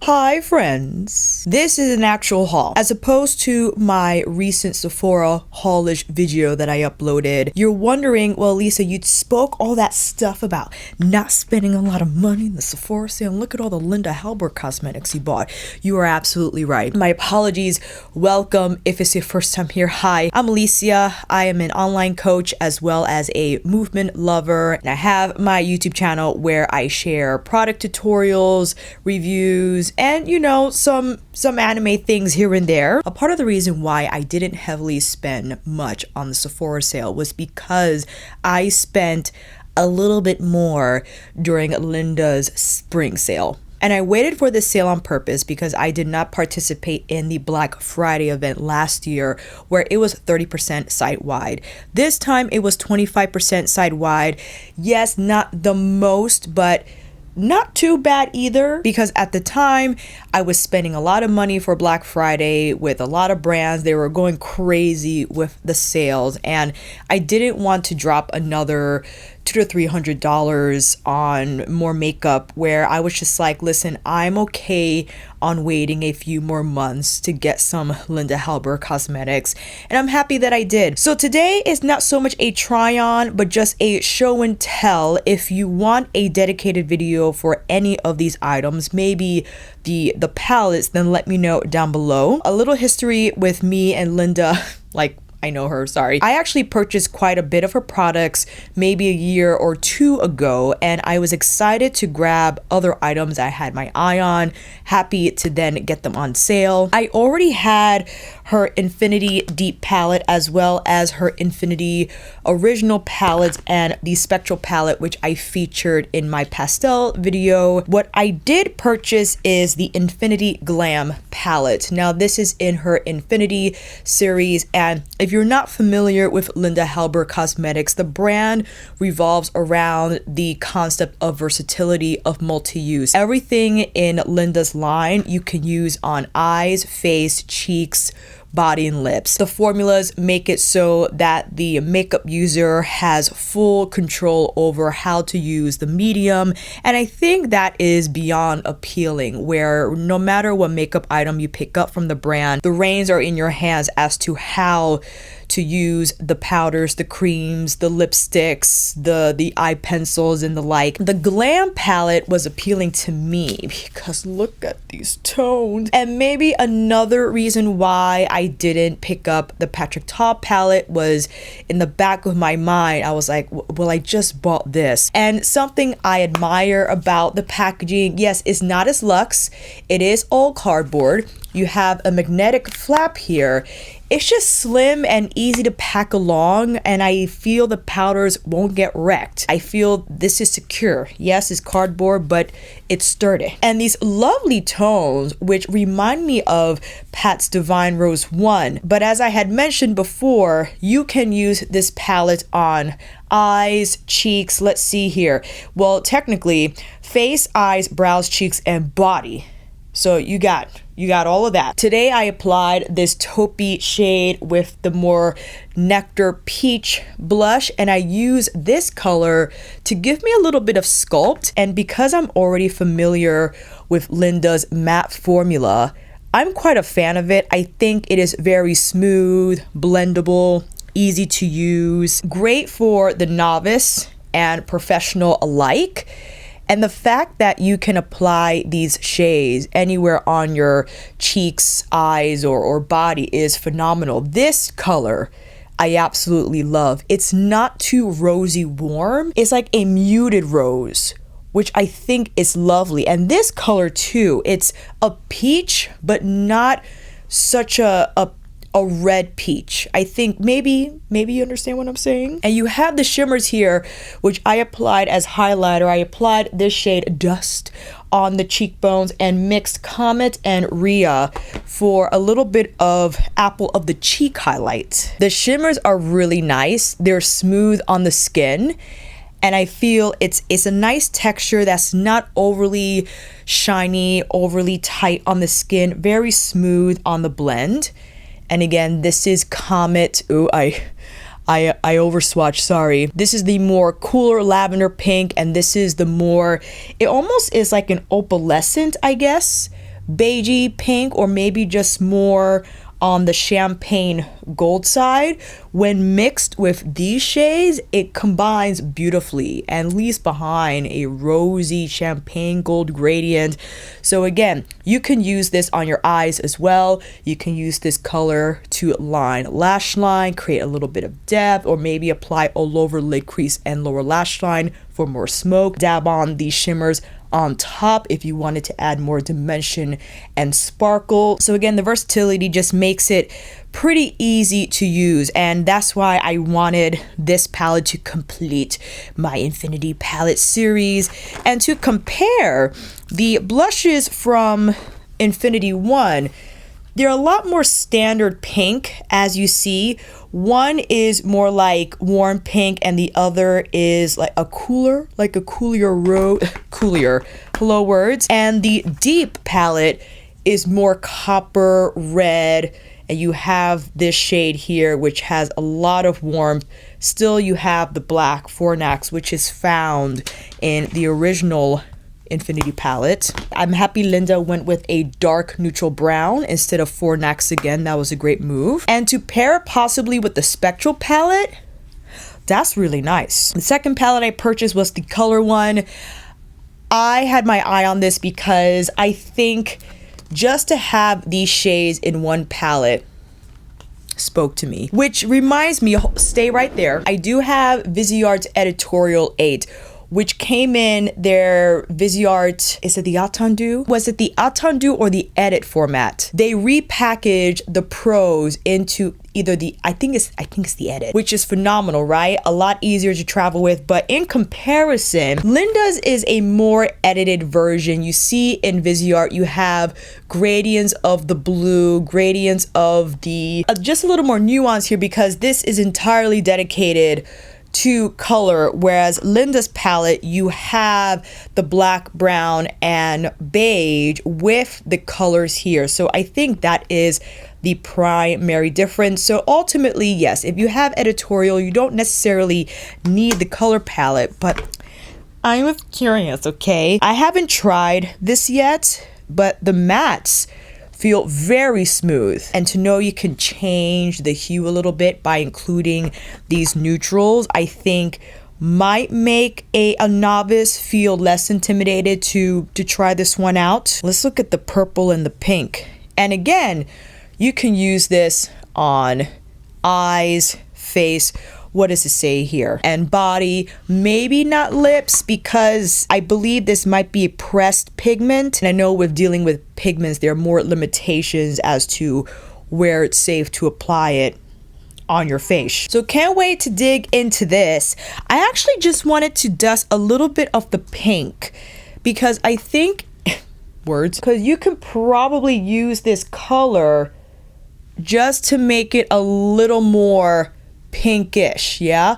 Hi friends! This is an actual haul. As opposed to my recent Sephora haulish video that I uploaded, you're wondering, well Lisa, you spoke all that stuff about not spending a lot of money in the Sephora sale and look at all the Linda Halbert cosmetics you bought. You are absolutely right. My apologies. Welcome if it's your first time here. Hi, I'm Alicia. I am an online coach as well as a movement lover, and I have my YouTube channel where I share product tutorials, reviews, and you know, some anime things here and there. A part of the reason why I didn't heavily spend much on the Sephora sale was because I spent a little bit more during Linda's spring sale. And I waited for this sale on purpose because I did not participate in the Black Friday event last year where it was 30% site-wide. This time it was 25% site-wide. Yes, not the most, but not too bad either, because at the time I was spending a lot of money for Black Friday with a lot of brands. They were going crazy with the sales, and I didn't want to drop another $200 to $300 on more makeup where I was just like, listen, I'm okay on waiting a few more months to get some Linda Halbert cosmetics, and I'm happy that I did. So today is not so much a try on, but just a show and tell. If you want a dedicated video for any of these items, maybe the palettes, then let me know down below. A little history with me and Linda, like I know her, sorry. I actually purchased quite a bit of her products maybe a year or two ago, and I was excited to grab other items I had my eye on, happy to then get them on sale. I already had her Infinity Deep palette as well as her Infinity Original palettes and the Spectral palette, which I featured in my pastel video. What I did purchase is the Infinity Glam palette. Now this is in her Infinity series, and if you're not familiar with Linda Halbert cosmetics, the brand revolves around the concept of versatility of multi-use. Everything in Linda's line you can use on eyes, face, cheeks, body, and lips. The formulas make it so that the makeup user has full control over how to use the medium, and I think that is beyond appealing, where no matter what makeup item you pick up from the brand, the reins are in your hands as to how to use the powders, the creams, the lipsticks, the eye pencils, and the like. The Glam palette was appealing to me because look at these tones. And maybe another reason why I didn't pick up the Patrick Ta palette was in the back of my mind, I was like, well, I just bought this. And something I admire about the packaging, yes, it's not as luxe. It is all cardboard. You have a magnetic flap here. It's just slim and easy to pack along, and I feel the powders won't get wrecked. I feel this is secure. Yes, it's cardboard, but it's sturdy. And these lovely tones, which remind me of Pat's Divine Rose 1. But as I had mentioned before, you can use this palette on eyes, cheeks, let's see here. Well, technically, face, eyes, brows, cheeks, and body. So you got all of that. Today I applied this taupey shade with the more nectar peach blush, and I use this color to give me a little bit of sculpt. And because I'm already familiar with Linda's matte formula, I'm quite a fan of it. I think it is very smooth, blendable, easy to use, great for the novice and professional alike. And the fact that you can apply these shades anywhere on your cheeks, eyes, or body is phenomenal. This color I absolutely love. It's not too rosy warm. It's like a muted rose, which I think is lovely. And this color too, it's a peach, but not such a red peach. I think maybe you understand what I'm saying. And you have the shimmers here, which I applied as highlighter. I applied this shade Dust on the cheekbones and mixed Comet and Rhea for a little bit of apple of the cheek highlight. The shimmers are really nice. They're smooth on the skin, and I feel it's a nice texture that's not overly shiny, overly tight on the skin, very smooth on the blend. And again, this is Comet. Ooh, I overswatched, sorry. This is the more cooler lavender pink, and this is the more, it almost is like an opalescent, I guess, beigey pink, or maybe just more on the champagne gold side. When mixed with these shades, it combines beautifully and leaves behind a rosy champagne gold gradient. So again, you can use this on your eyes as well. You can use this color to line lash line, create a little bit of depth, or maybe apply all over lid crease and lower lash line for more smoke. Dab on these shimmers on top if you wanted to add more dimension and sparkle. So again, the versatility just makes it pretty easy to use, and that's why I wanted this palette to complete my Infinity palette series. And to compare the blushes from Infinity 1, they're a lot more standard pink, as you see. One is more like warm pink and the other is like a cooler hello words. And the deep palette is more copper red, and you have this shade here which has a lot of warmth. Still, you have the black Fornax, which is found in the original Infinity palette. I'm happy Linda went with a dark neutral brown instead of Fornax again. That was a great move. And to pair it possibly with the Spectral palette, that's really nice. The second palette I purchased was the color one. I had my eye on this because I think just to have these shades in one palette spoke to me. Which reminds me, stay right there, I do have Viseart's Editorial 8, which came in their Viseart, is it the Attendu? Was it the Attendu or the Edit format? They repackaged the pros into either the, I think it's the Edit, which is phenomenal, right? A lot easier to travel with, but in comparison, Linda's is a more edited version. You see in Viseart, you have gradients of the blue, gradients of the, just a little more nuance here because this is entirely dedicated to color, whereas Linda's palette, you have the black, brown, and beige with the colors here. So I think that is the primary difference. So ultimately, yes, if you have editorial, you don't necessarily need the color palette, but I'm curious, okay? I haven't tried this yet, but the mattes feel very smooth, and to know you can change the hue a little bit by including these neutrals, I think might make a novice feel less intimidated to try this one out. Let's look at the purple and the pink. And again, you can use this on eyes, face, what does it say here? And body, maybe not lips, because I believe this might be a pressed pigment. And I know with dealing with pigments, there are more limitations as to where it's safe to apply it on your face. So can't wait to dig into this. I actually just wanted to dust a little bit of the pink because I think, because you can probably use this color just to make it a little more pinkish, yeah?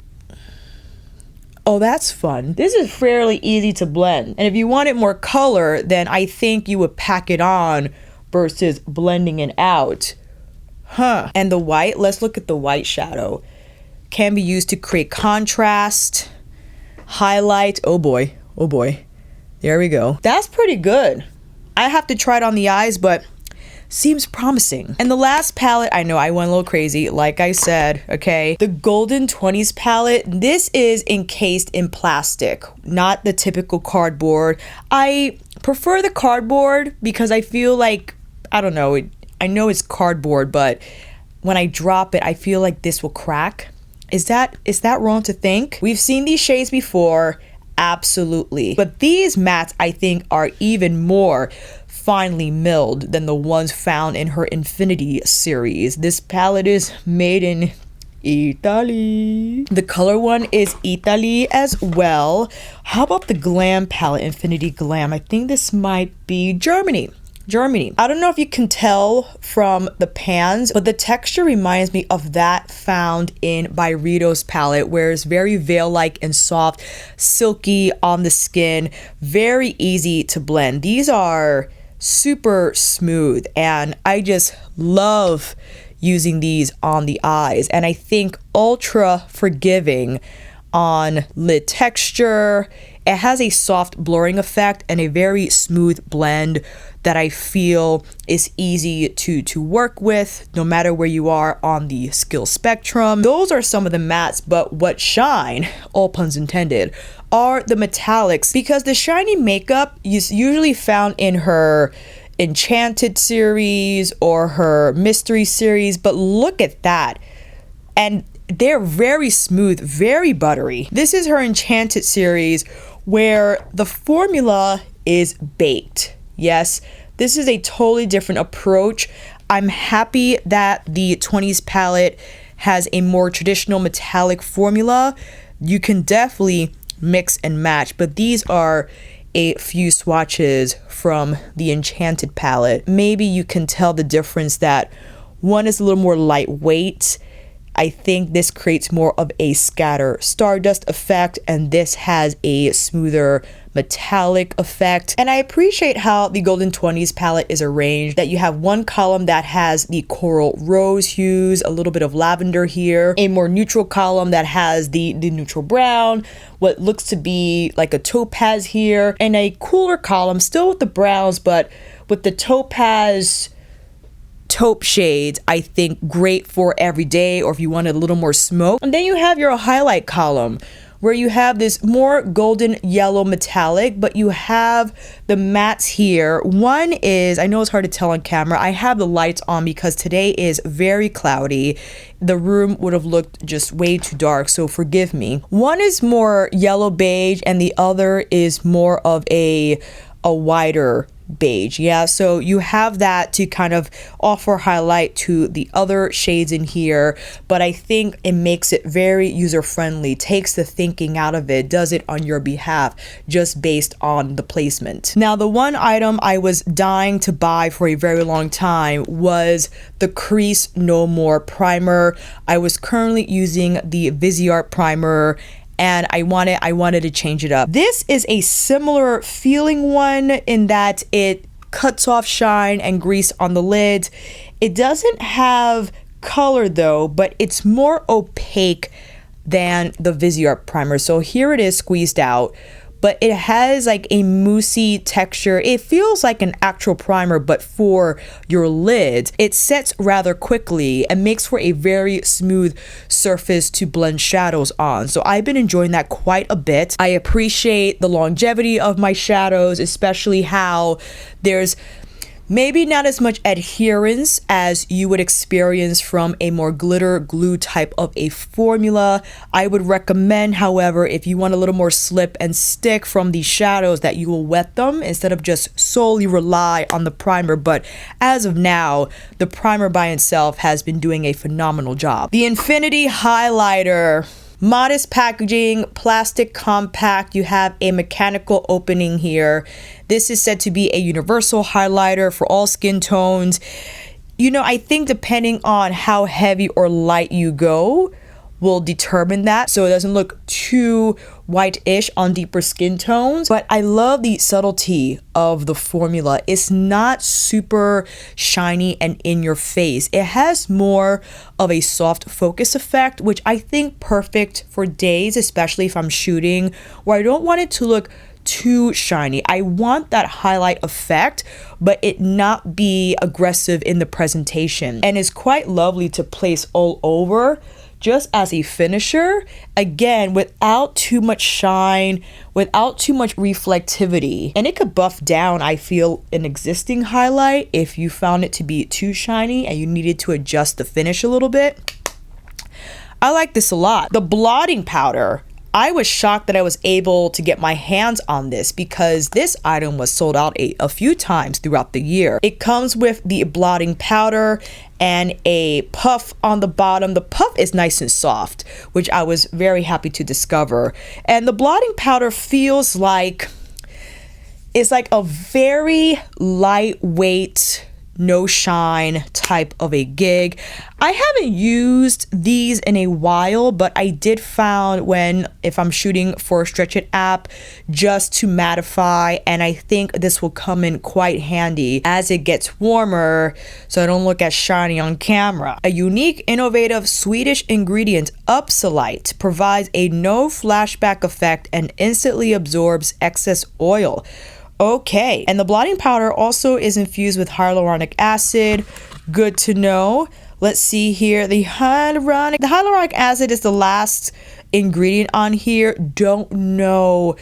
Oh, that's fun. This is fairly easy to blend. And if you wanted more color, then I think you would pack it on versus blending it out. Huh. And the white, let's look at the white shadow. Can be used to create contrast, highlight. Oh boy, oh boy. There we go. That's pretty good. I have to try it on the eyes, but seems promising. And the last palette, I know I went a little crazy, like I said, okay? The Golden 20s palette, this is encased in plastic, not the typical cardboard. I prefer the cardboard because I feel like, I don't know, I know it's cardboard, but when I drop it, I feel like this will crack. Is that wrong to think? We've seen these shades before, absolutely. But these mattes, I think, are even more finely milled than the ones found in her Infinity series. This palette is made in Italy. The color one is Italy as well. How about the Glam palette, Infinity Glam? I think this might be Germany. I don't know if you can tell from the pans, but the texture reminds me of that found in Byredo's palette, where it's very veil-like and soft, silky on the skin, very easy to blend. These are super smooth, and I just love using these on the eyes, and I think ultra forgiving on lid texture It has a soft blurring effect and a very smooth blend that I feel is easy to work with no matter where you are on the skill spectrum. Those are some of the mattes, but what shine, all puns intended, are the metallics, because the shiny makeup is usually found in her Enchanted series or her Mystery series, but look at that. And they're very smooth, very buttery. This is her Enchanted series where the formula is baked. Yes, this is a totally different approach. I'm happy that the 20s palette has a more traditional metallic formula. You can definitely mix and match, but these are a few swatches from the Enchanted palette. Maybe you can tell the difference that one is a little more lightweight. I think this creates more of a scatter stardust effect, and this has a smoother metallic effect. And I appreciate how the Golden 20s palette is arranged, that you have one column that has the coral rose hues, a little bit of lavender here, a more neutral column that has the neutral brown, what looks to be like a topaz here, and a cooler column still with the browns but with the topaz taupe shades. I think great for everyday or if you wanted a little more smoke. And then you have your highlight column where you have this more golden yellow metallic, but you have the mattes here. One is, I know it's hard to tell on camera, I have the lights on because today is very cloudy. The room would have looked just way too dark, so forgive me. One is more yellow beige and the other is more of a wider beige. Yeah, so you have that to kind of offer highlight to the other shades in here, but I think it makes it very user-friendly, takes the thinking out of it, does it on your behalf just based on the placement. Now, the one item I was dying to buy for a very long time was the Crease No More primer. I was currently using the Viseart primer and I wanted to change it up. This is a similar feeling one in that it cuts off shine and grease on the lids. It doesn't have color though, but it's more opaque than the Viseart primer. So here it is squeezed out, but it has like a moussey texture. It feels like an actual primer, but for your lids. It sets rather quickly and makes for a very smooth surface to blend shadows on. So I've been enjoying that quite a bit. I appreciate the longevity of my shadows, especially how there's maybe not as much adherence as you would experience from a more glitter glue type of a formula. I would recommend, however, if you want a little more slip and stick from these shadows, that you will wet them instead of just solely rely on the primer. But as of now, the primer by itself has been doing a phenomenal job. The Infinity Highlighter. Modest packaging, plastic compact. You have a mechanical opening here. This is said to be a universal highlighter for all skin tones. You know, I think depending on how heavy or light you go will determine that, so it doesn't look too white-ish on deeper skin tones. But I love the subtlety of the formula. It's not super shiny and in your face. It has more of a soft focus effect, which I think perfect for days, especially if I'm shooting, where I don't want it to look too shiny. I want that highlight effect, but it not be aggressive in the presentation. And it's quite lovely to place all over, just as a finisher, again, without too much shine, without too much reflectivity. And it could buff down, I feel, an existing highlight if you found it to be too shiny and you needed to adjust the finish a little bit. I like this a lot. The blotting powder. I was shocked that I was able to get my hands on this because this item was sold out a few times throughout the year. It comes with the blotting powder and a puff on the bottom. The puff is nice and soft, which I was very happy to discover. And the blotting powder feels like it's like a very lightweight no shine type of a gig. I haven't used these in a while, but I did found if I'm shooting for a Stretch It app just to mattify, and I think this will come in quite handy as it gets warmer so I don't look as shiny on camera. A unique, innovative Swedish ingredient, Upsolite, provides a no flashback effect and instantly absorbs excess oil. Okay, and the blotting powder also is infused with hyaluronic acid. Good to know. Let's see here. The hyaluronic acid is the last ingredient on here. Don't know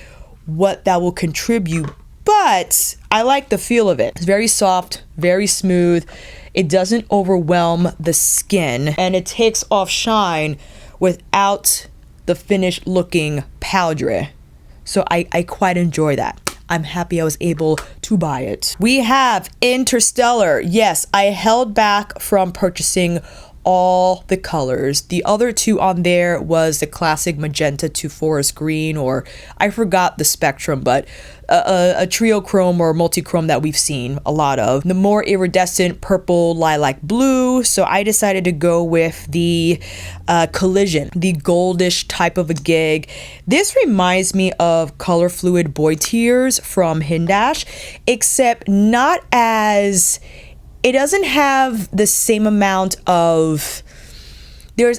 what that will contribute, but I like the feel of it. It's very soft, very smooth. It doesn't overwhelm the skin, and it takes off shine without the finish looking powdery. So I quite enjoy that. I'm happy I was able to buy it. We have Interstellar. Yes, I held back from purchasing all the colors. The other two on there was the classic magenta to forest green, or I forgot the spectrum, but a trio chrome or multi-chrome that we've seen a lot of. The more iridescent purple lilac blue, so I decided to go with the collision, the goldish type of a gig. This reminds me of Color Fluid Boy Tears from Hindash, except not as... It doesn't have the same amount of...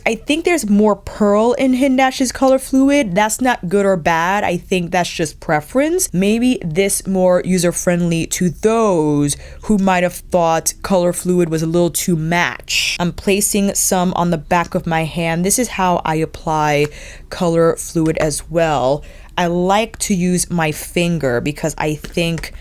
I think there's more pearl in Hindash's Color Fluid. That's not good or bad. I think that's just preference. Maybe this more user-friendly to those who might have thought Color Fluid was a little too match. I'm placing some on the back of my hand. This is how I apply Color Fluid as well. I like to use my finger because I think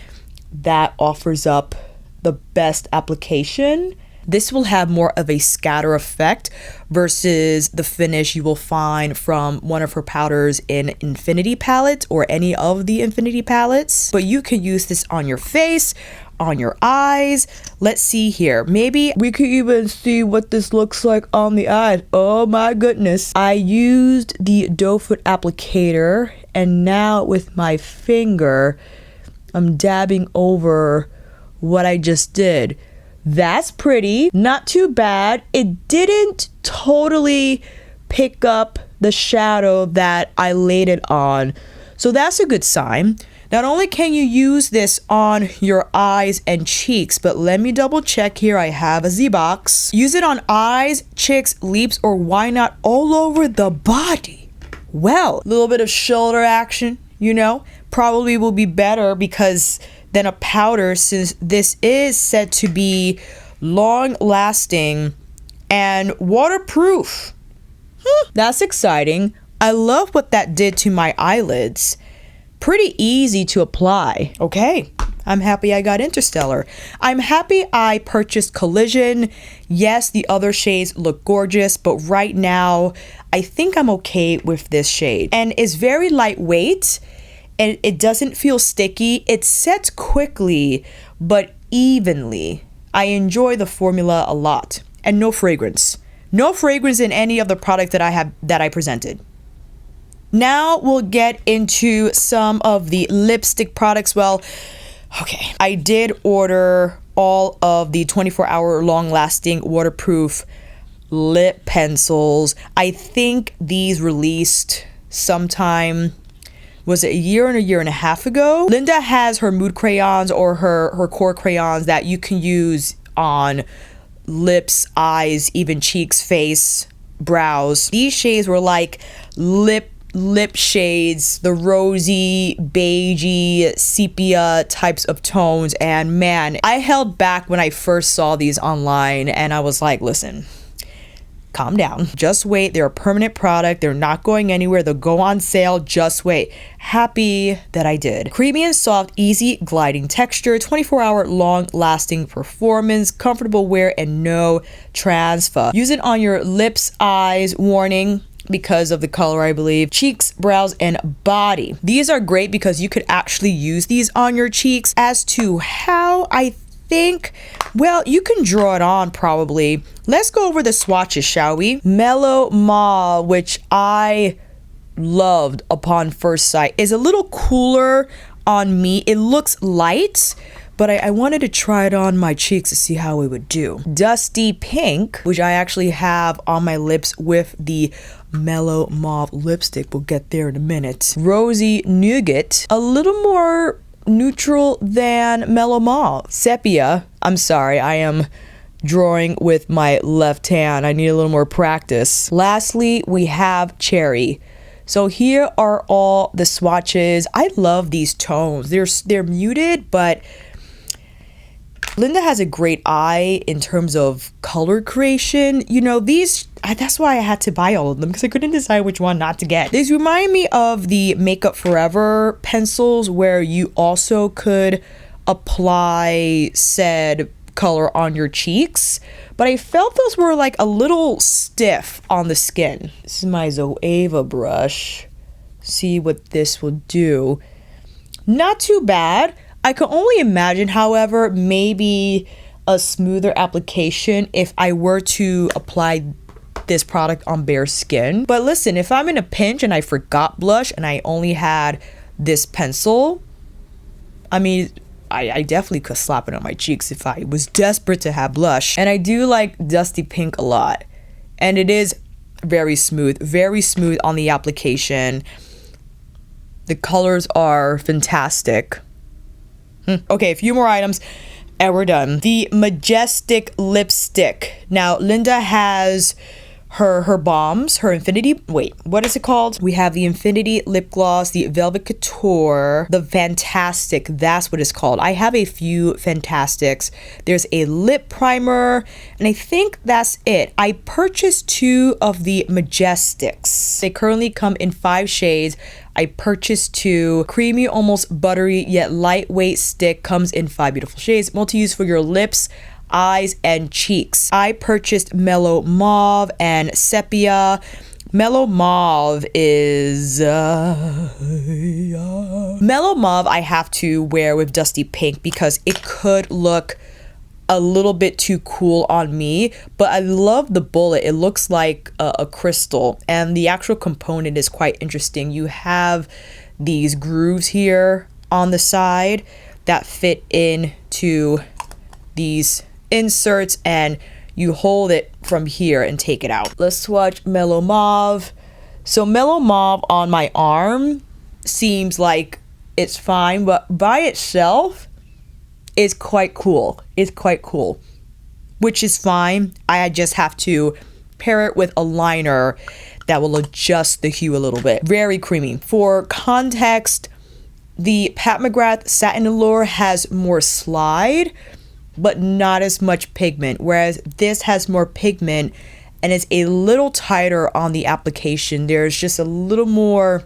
that offers up the best application. This will have more of a scatter effect versus the finish you will find from one of her powders in Infinity palette or any of the Infinity palettes. But you can use this on your face, on your eyes. Let's see here. Maybe we could even see what this looks like on the eyes. Oh my goodness. I used the doe foot applicator, and now with my finger, I'm dabbing over what I just did. That's pretty, not too bad. It didn't totally pick up the shadow that I laid it on, so that's a good sign. Not only can you use this on your eyes and cheeks, but let me double check here. I have a Z-Box. Use it on eyes, cheeks, lips, or why not all over the body. Well, a little bit of shoulder action, you know, probably will be better because than a powder, since this is said to be long lasting and waterproof. That's exciting. I love what that did to my eyelids. Pretty easy to apply. Okay, I'm happy I got Interstellar. I'm happy I purchased Collision. Yes, the other shades look gorgeous, but right now I think I'm okay with this shade. And it's very lightweight, and it doesn't feel sticky. It sets quickly but evenly. I enjoy the formula a lot. And no fragrance. No fragrance in any of the product that I presented. Now we'll get into some of the lipstick products. Well, okay, I did order all of the 24-hour long-lasting waterproof lip pencils. I think these released sometime, was it a year and a half ago? Linda has her mood crayons or her core crayons that you can use on lips, eyes, even cheeks, face, brows. These shades were like lip shades, the rosy, beigey, sepia types of tones. And man, I held back when I first saw these online, and I was like, listen, calm down. Just wait. They're a permanent product. They're not going anywhere. They'll go on sale. Just wait. Happy that I did. Creamy and soft, easy gliding texture, 24-hour long-lasting performance, comfortable wear, and no transfer. Use it on your lips, eyes, warning because of the color, I believe, cheeks, brows, and body. These are great because you could actually use these on your cheeks. As to how, I think, well, you can draw it on probably. Let's go over the swatches, shall we? Mellow Mauve, which I loved upon first sight, is a little cooler on me. It looks light, but I wanted to try it on my cheeks to see how it would do. Dusty Pink, which I actually have on my lips with the Mellow Mauve lipstick. We'll get there in a minute. Rosy Nougat, a little more neutral than Mellow Mauve. Sepia, I'm sorry, I am drawing with my left hand. I need a little more practice. Lastly, we have Cherry. So here are all the swatches. I love these tones. They're muted, but Linda has a great eye in terms of color creation. You know, that's why I had to buy all of them, because I couldn't decide which one not to get. These remind me of the Makeup Forever pencils, where you also could apply said color on your cheeks, but I felt those were like a little stiff on the skin. This is my Zoeva brush. See what this will do. Not too bad. I can only imagine, however, maybe a smoother application if I were to apply this product on bare skin. But listen, if I'm in a pinch and I forgot blush and I only had this pencil, I mean, I definitely could slap it on my cheeks if I was desperate to have blush. And I do like Dusty Pink a lot. And it is very smooth on the application. The colors are fantastic. Okay, a few more items and we're done. The Majestik Lipstick. Now, Linda has her bombs, her Infinity, wait, what is it called? We have the Infinity Lip Gloss, the Velvet Couture, the Fantastic, that's what it's called. I have a few Fantastics. There's a lip primer, and I think that's it. I purchased 2 of the Majestics. They currently come in 5 shades. I purchased 2. Creamy, almost buttery, yet lightweight stick, comes in 5 beautiful shades. Multi-use for your lips, eyes, and cheeks. I purchased Mellow Mauve and Sepia. Mellow Mauve is Mellow Mauve I have to wear with Dusty Pink because it could look a little bit too cool on me, but I love the bullet. It looks like a crystal, and the actual component is quite interesting. You have these grooves here on the side that fit into these inserts, and you hold it from here and take it out. Let's swatch Mellow Mauve. So Mellow Mauve on my arm seems like it's fine, but by itself is quite cool. It's quite cool, which is fine. I just have to pair it with a liner that will adjust the hue a little bit. Very creamy. For context, the Pat McGrath Satin Allure has more slide, but not as much pigment, whereas this has more pigment and it's a little tighter on the application. There's just a little more,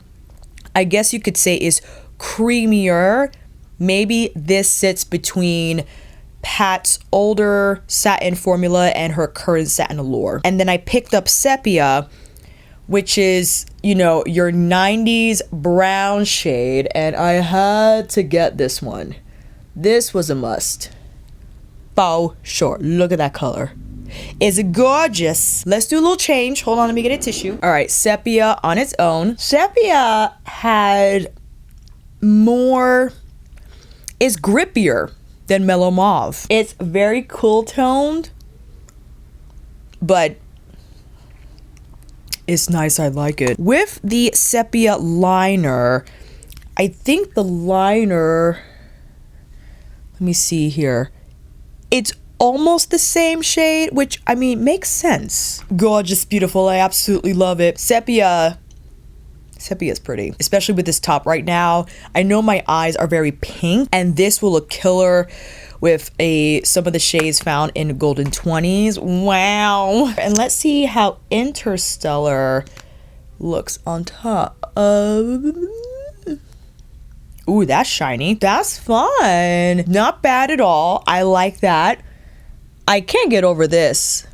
I guess you could say, is creamier. Maybe this sits between Pat's older satin formula and her current Satin Allure. And then I picked up Sepia, which is, you know, your 90s brown shade, and I had to get this one. This was a must. For sure. Look at that color. It's gorgeous. Let's do a little change. Hold on, let me get a tissue. All right, Sepia on its own. Sepia had more, is grippier than Mellow Mauve. It's very cool toned, but it's nice. I like it. With the Sepia liner, I think the liner, let me see here, it's almost the same shade, which, I mean, makes sense. Gorgeous, beautiful. I absolutely love it. Sepia is pretty, especially with this top right now. I know my eyes are very pink, and this will look killer with some of the shades found in Golden 20s. Wow. And let's see how Interstellar looks on top. Ooh, that's shiny. That's fun. Not bad at all. I like that. I can't get over this.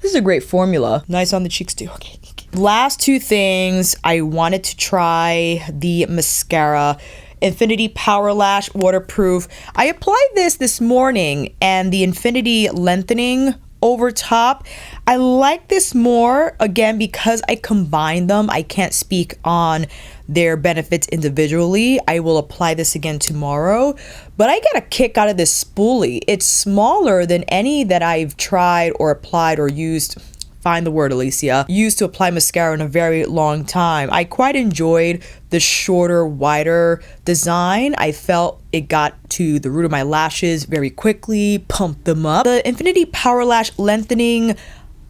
This is a great formula. Nice on the cheeks too. Okay. Last 2 things. I wanted to try the mascara. Infinity Power Lash Waterproof. I applied this morning, and the Infinity Lengthening over top. I like this more, again, because I combine them. I can't speak on their benefits individually. I will apply this again tomorrow, but I get a kick out of this spoolie. It's smaller than any that I've tried or applied or used. Find the word, Alicia. Used to apply mascara in a very long time. I quite enjoyed the shorter, wider design. I felt it got to the root of my lashes very quickly, pumped them up. The Infinity Power Lash Lengthening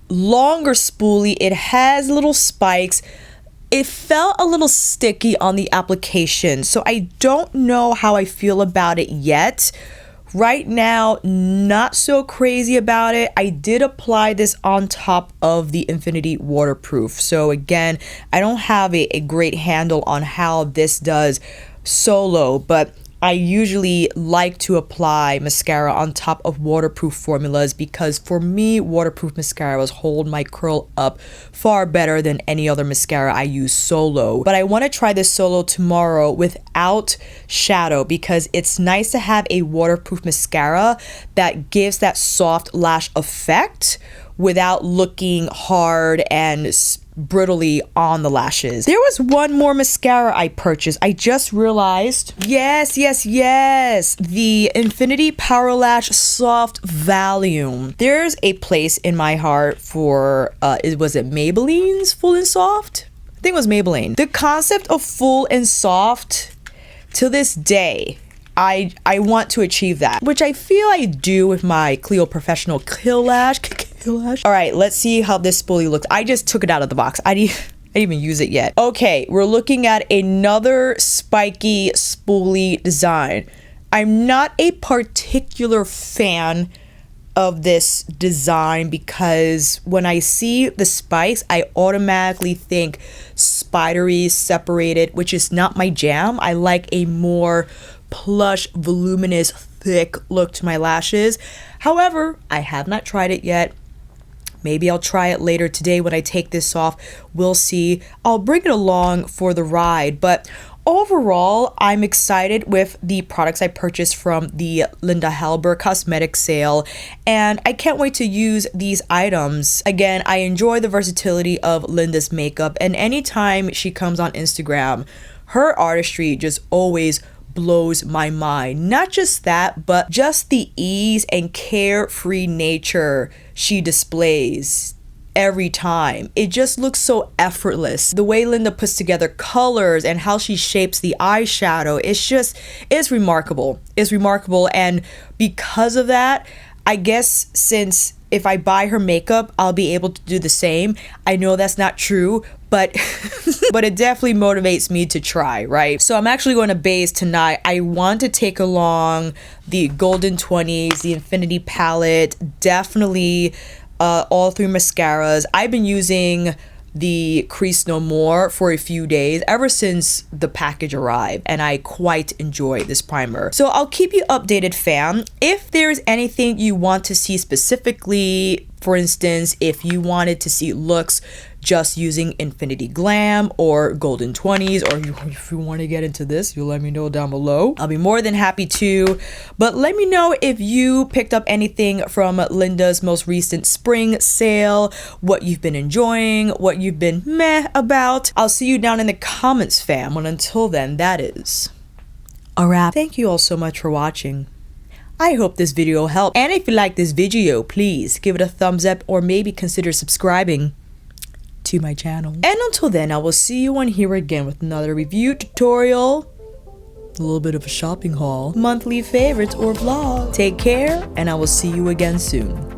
longer spoolie, it has little spikes. It felt a little sticky on the application, so I don't know how I feel about it yet. Right now, not so crazy about it. I did apply this on top of the Infinity Waterproof. So again, I don't have a great handle on how this does solo, but I usually like to apply mascara on top of waterproof formulas because for me, waterproof mascaras hold my curl up far better than any other mascara I use solo. But I want to try this solo tomorrow without shadow because it's nice to have a waterproof mascara that gives that soft lash effect without looking hard and brittly on the lashes. There was one more mascara I purchased. I just realized. Yes. The Infinity Power Lash Soft Volume. There's a place in my heart for, was it Maybelline's Full and Soft? I think it was Maybelline. The concept of full and soft, to this day, I want to achieve that, which I feel I do with my Clio Professional Kill Lash. All right, let's see how this spoolie looks. I just took it out of the box. I didn't even use it yet. Okay, we're looking at another spiky spoolie design. I'm not a particular fan of this design because when I see the spikes, I automatically think spidery, separated, which is not my jam. I like a more plush, voluminous, thick look to my lashes. However, I have not tried it yet. Maybe I'll try it later today when I take this off. We'll see. I'll bring it along for the ride. But overall, I'm excited with the products I purchased from the Linda Halber cosmetic sale. And I can't wait to use these items. Again, I enjoy the versatility of Linda's makeup. And anytime she comes on Instagram, her artistry just always blows my mind. Not just that, but just the ease and carefree nature she displays every time. It just looks so effortless. The way Linda puts together colors and how she shapes the eyeshadow, it's remarkable. It's remarkable. And because of that, I guess since if I buy her makeup, I'll be able to do the same. I know that's not true, but but it definitely motivates me to try, right? So I'm actually going to base tonight. I want to take along the Golden 20s, the Infinity palette, definitely all three mascaras. I've been using the Crease No More for a few days, ever since the package arrived, and I quite enjoy this primer. So I'll keep you updated, fam. If there's anything you want to see specifically, for instance, if you wanted to see looks just using Infinity Glam or Golden 20s, or if you want to get into this, you let me know down below. I'll be more than happy to. But let me know if you picked up anything from Linda's most recent spring sale, what you've been enjoying, what you've been meh about. I'll see you down in the comments, fam. And until then, that is a wrap. Thank you all so much for watching. I hope this video helped. And if you like this video, please give it a thumbs up or maybe consider subscribing to my channel. And until then, I will see you on here again with another review tutorial, a little bit of a shopping haul, monthly favorites, or vlog. Take care, and I will see you again soon.